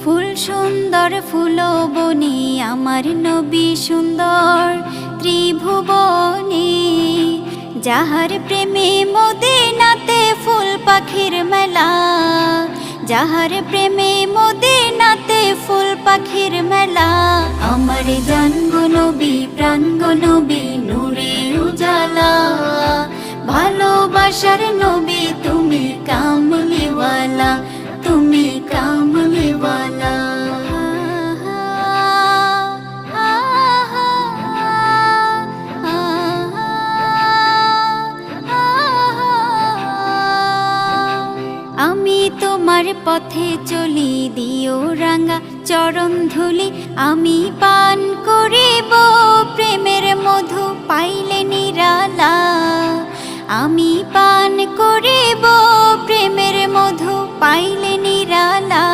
ফুল সুন্দর ফুলবনে আমার নবী সুন্দর ত্রিভুবনে, যাহার প্রেমে মদিনাতে ফুল পাখির মেলা, যাহার প্রেমে মদিনাতে ফুল পাখির মেলা। আমার জান গো নবী প্রাণ গো নবী নূরে উজালা, ভালোবাসার নবী তুমি কামলিওয়ালা, তুমি কামলিওয়ালা। আমি তোমার পথে চলি, দিও রাঙা চরণ ধুলি, আমি পান করিব প্রেমের মধু পাইলে নিরালা, আমি পান করিব প্রেমের মধু পাইলে নিরালা।